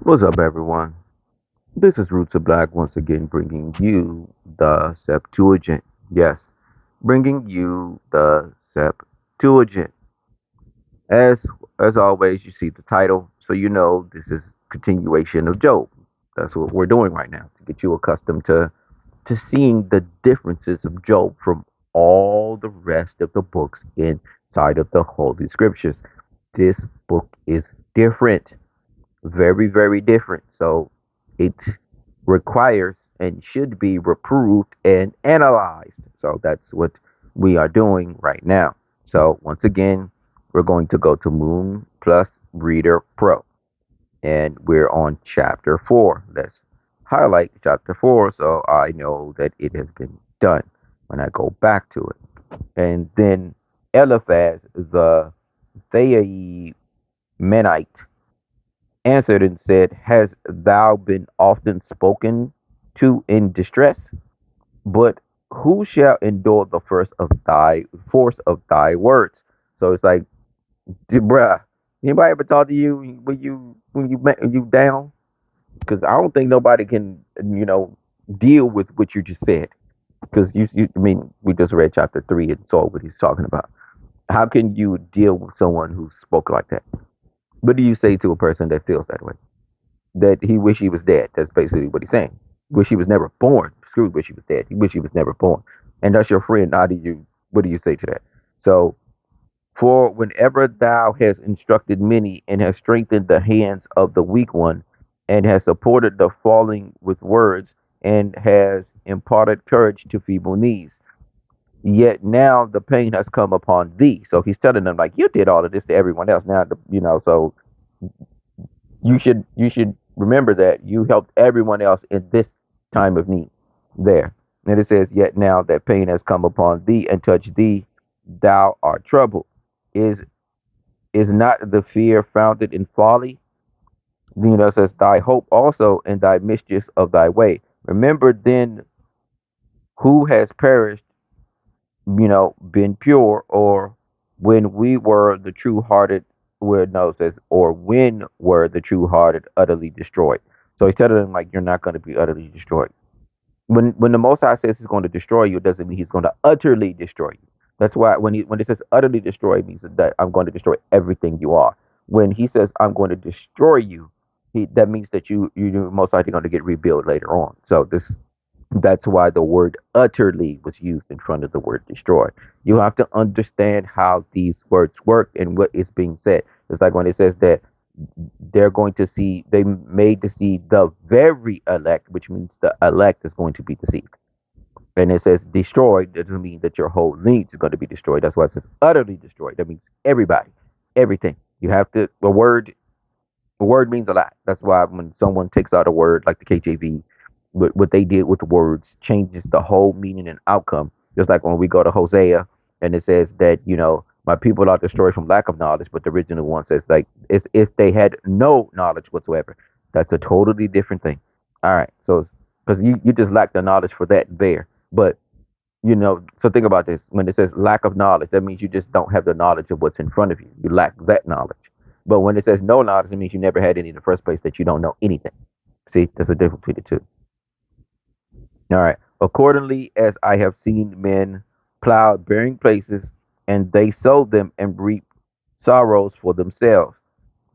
What's up, everyone? This is Roots of Black once again bringing you the Septuagint. Yes, bringing you the Septuagint. As as always, you see the title, so you know this is continuation of Job. That's what we're doing right now to get you accustomed to seeing the differences of Job from all the rest of the books inside of the Holy Scriptures. This book is different, very, very different. So it requires and should be reproved and analyzed. So that's what we are doing right now. So once again, we're going to go to Moon Plus Reader Pro, and we're on chapter 4. Let's highlight chapter 4 so I know that it has been done when I go back to it. And then Eliphaz the Theaemenite answered and said, Hast thou been often spoken to in distress? But who shall endure the first of thy force of thy words? So it's like, bruh, anybody ever talk to you when you down? Because I don't think nobody can, deal with what you just said. Because I mean, we just read chapter 3 and saw what he's talking about. How can you deal with someone who spoke like that? What do you say to a person that feels that way? That he wish he was dead. That's basically what he's saying. Wish he was never born. Screw wish he was dead. He wish he was never born. And that's your friend. How do you what do you say to that? So for whenever thou hast instructed many and hast strengthened the hands of the weak one, and has supported the falling with words, and has imparted courage to feeble knees. Yet now the pain has come upon thee. So he's telling them like you did all of this to everyone else. Now so you should remember that you helped everyone else in this time of need. There. And it says, Yet now that pain has come upon thee and touched thee, thou art troubled. Is is not the fear founded in folly? It says, Thy hope also in thy mischiefs of thy way. Remember then who has perished, been pure, or when we were the true hearted, where no, it says, or when were the true hearted utterly destroyed. So he's telling them, like, you're not going to be utterly destroyed. When the Most High says he's going to destroy you, it doesn't mean he's going to utterly destroy you. That's why when it says utterly destroy, it means that I'm going to destroy everything you are. When he says I'm going to destroy you, that means that you're most likely going to get rebuilt later on. So that's why the word utterly was used in front of the word destroy. You have to understand how these words work and what is being said. It's like when it says that they made to see the very elect, which means the elect is going to be deceived. And it says destroyed, doesn't mean that your whole lineage is going to be destroyed. That's why it says utterly destroyed. That means everybody, everything. You have to, a word means a lot. That's why when someone takes out a word like the KJV, what they did with the words changes the whole meaning and outcome. Just like when we go to Hosea and it says that, my people are destroyed from lack of knowledge, but the original one says like it's if they had no knowledge whatsoever. That's a totally different thing. All right. So because you just lack the knowledge for that there. But so think about this. When it says lack of knowledge, that means you just don't have the knowledge of what's in front of you. You lack that knowledge. But when it says no knowledge, it means you never had any in the first place, that you don't know anything. See, there's a difference between the two. All right. Accordingly, as I have seen men plow bearing places, and they sow them and reap sorrows for themselves.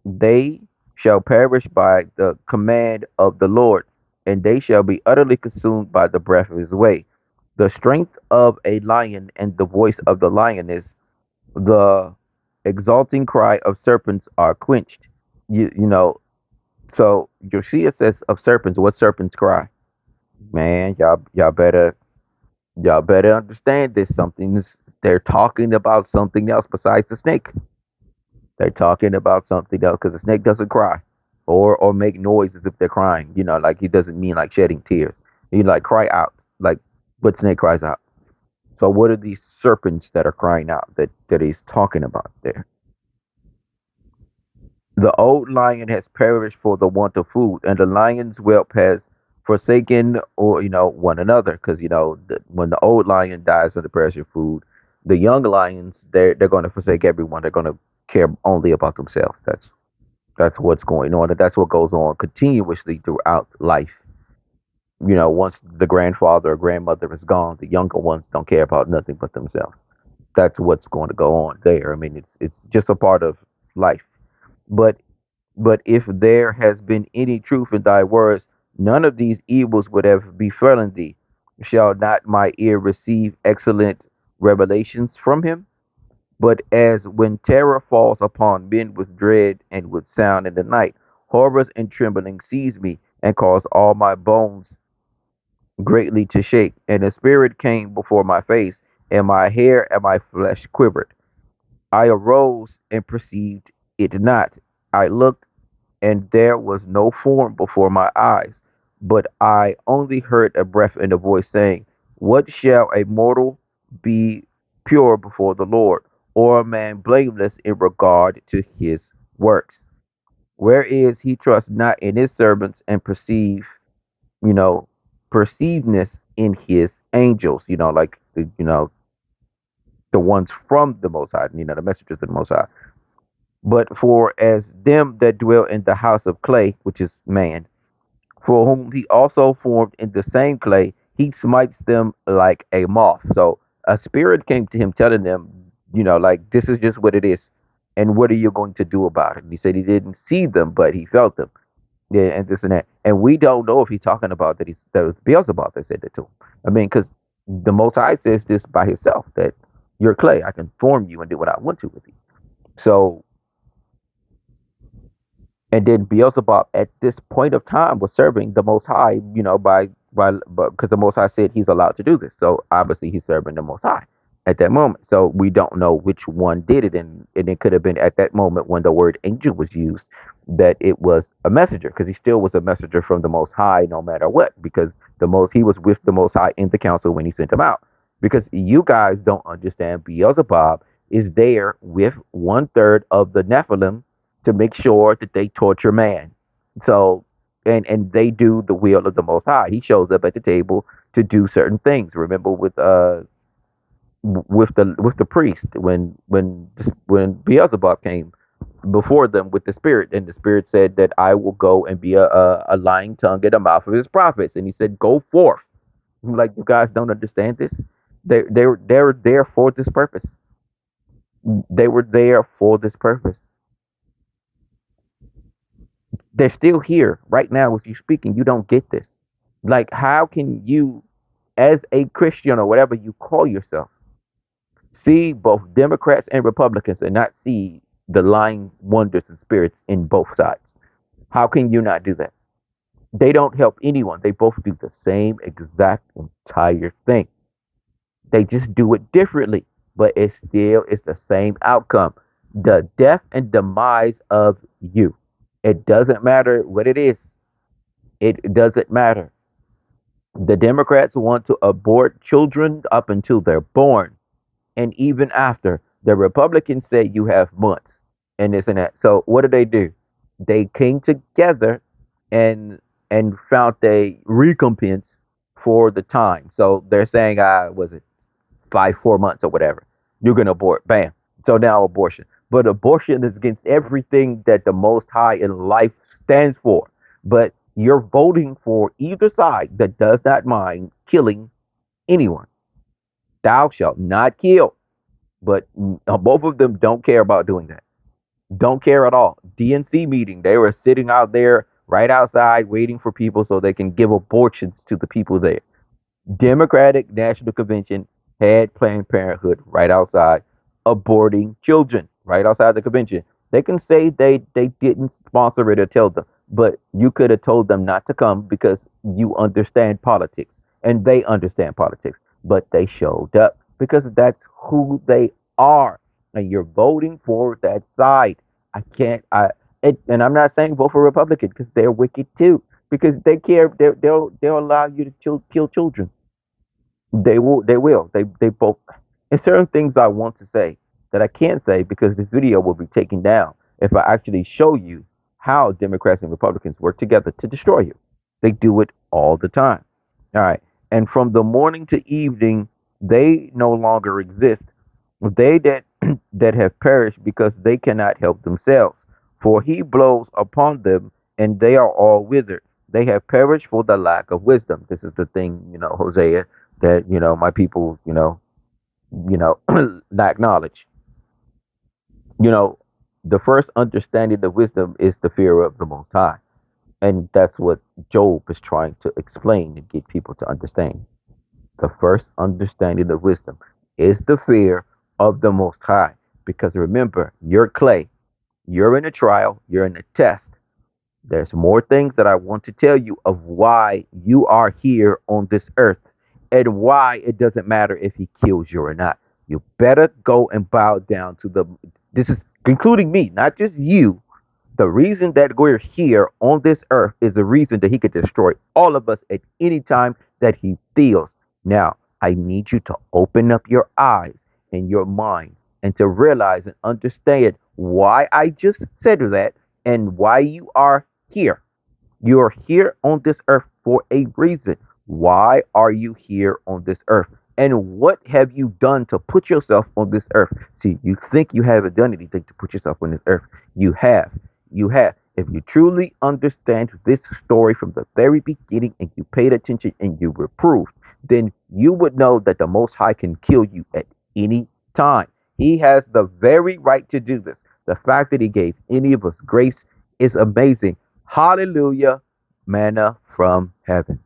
They shall perish by the command of the Lord, and they shall be utterly consumed by the breath of his way. The strength of a lion and the voice of the lioness, the exulting cry of serpents are quenched. You know, so Josiah says of serpents, what serpents cry? Man, y'all better understand this. They're talking about something else besides the snake. They're talking about something else because the snake doesn't cry or make noise as if they're crying. Like he doesn't mean like shedding tears. He like cry out like what snake cries out. So what are these serpents that are crying out that he's talking about there? The old lion has perished for the want of food, and the lion's whelp has forsaken or one another. Because when the old lion dies for the perish of food, the young lions they're going to forsake everyone. They're going to care only about themselves. That's what's going on, and that's what goes on continuously throughout life. Once the grandfather or grandmother is gone, the younger ones don't care about nothing but themselves. That's what's going to go on there. I mean, it's just a part of life. But if there has been any truth in thy words, none of these evils would have befallen thee. Shall not my ear receive excellent revelations from him? But as when terror falls upon men with dread and with sound in the night, horrors and trembling seize me and cause all my bones greatly to shake. And the spirit came before my face, and my hair and my flesh quivered. I arose and perceived it not. I looked, and there was no form before my eyes, but I only heard a breath and a voice saying, what shall a mortal be pure before the Lord, or a man blameless in regard to his works? Whereas he trusts not in his servants and you know, perceiveness in his angels, like the ones from the Most High, the messengers of the Most High. But for as them that dwell in the house of clay, which is man, for whom he also formed in the same clay, he smites them like a moth. So a spirit came to him telling them, like this is just what it is. And what are you going to do about it? And he said he didn't see them, but he felt them. Yeah, and this and that. And we don't know if he's talking about that was Beelzebub that said that to him. I mean, because the Most High says this by himself, that you're clay. I can form you and do what I want to with you. So, and then Beelzebub at this point of time was serving the Most High, because the Most High said he's allowed to do this. So obviously he's serving the Most High at that moment. So we don't know which one did it, and it could have been at that moment when the word angel was used that it was a messenger, because he still was a messenger from the Most High no matter what, because he was with the Most High in the council when he sent him out. Because you guys don't understand, Beelzebub is there with 1/3 of the Nephilim to make sure that they torture man. So, and they do the will of the Most High. He shows up at the table to do certain things. Remember with the priest when Beelzebub came before them with the spirit, and the spirit said that I will go and be a lying tongue in the mouth of his prophets, and he said, go forth. Like, you guys don't understand this. They're there for this purpose. They were there for this purpose. They're still here right now with you speaking. You don't get this. Like, how can you, as a Christian or whatever you call yourself, see both Democrats and Republicans and not see the lying wonders and spirits in both sides? How can you not do that? They don't help anyone. They both do the same exact entire thing. They just do it differently, but it's the same outcome. The death and demise of you. It doesn't matter what it is. It doesn't matter. The Democrats want to abort children up until they're born, and even after. The Republicans say you have months and this and that. So what do? They came together and found a recompense for the time. So they're saying, was it 4 months or whatever? You're gonna abort, bam. So now abortion, but abortion is against everything that the Most High in life stands for. But you're voting for either side that does not mind killing anyone. Thou shalt not kill. But both of them don't care about doing that. Don't care at all. DNC meeting, they were sitting out there right outside waiting for people so they can give abortions to the people there. Democratic National Convention had Planned Parenthood right outside aborting children right outside the convention. They can say they didn't sponsor it or tell them, but you could have told them not to come because you understand politics and they understand politics. But they showed up because that's who they are, and you're voting for that side. I can't. And I'm not saying vote for Republican because they're wicked too. Because they care, they'll allow you to kill children. They will. They will. They both. And certain things I want to say that I can't say because this video will be taken down if I actually show you how Democrats and Republicans work together to destroy you. They do it all the time. All right. And from the morning to evening, they no longer exist. They that that have perished because they cannot help themselves. For he blows upon them, and they are all withered. They have perished for the lack of wisdom. This is the thing, Hosea, that my people, lack knowledge. You know, the first understanding of wisdom is the fear of the Most High, and that's what Job is trying to explain and get people to understand. The first understanding of wisdom is the fear of the Most High, because remember, you're clay. You're in a trial, you're in a test. There's more things that I want to tell you of why you are here on this earth and why it doesn't matter if he kills you or not. You better go and bow down to the. This is including me, not just you. The reason that we're here on this earth is the reason that he could destroy all of us at any time that he feels. Now, I need you to open up your eyes and your mind and to realize and understand why I just said that and why you are here. You are here on this earth for a reason. Why are you here on this earth? And what have you done to put yourself on this earth? See, you think you haven't done anything to put yourself on this earth. You have. You have. If you truly understand this story from the very beginning and you paid attention and you reproved, then you would know that the Most High can kill you at any time. He has the very right to do this. The fact that he gave any of us grace is amazing. Hallelujah, manna from heaven.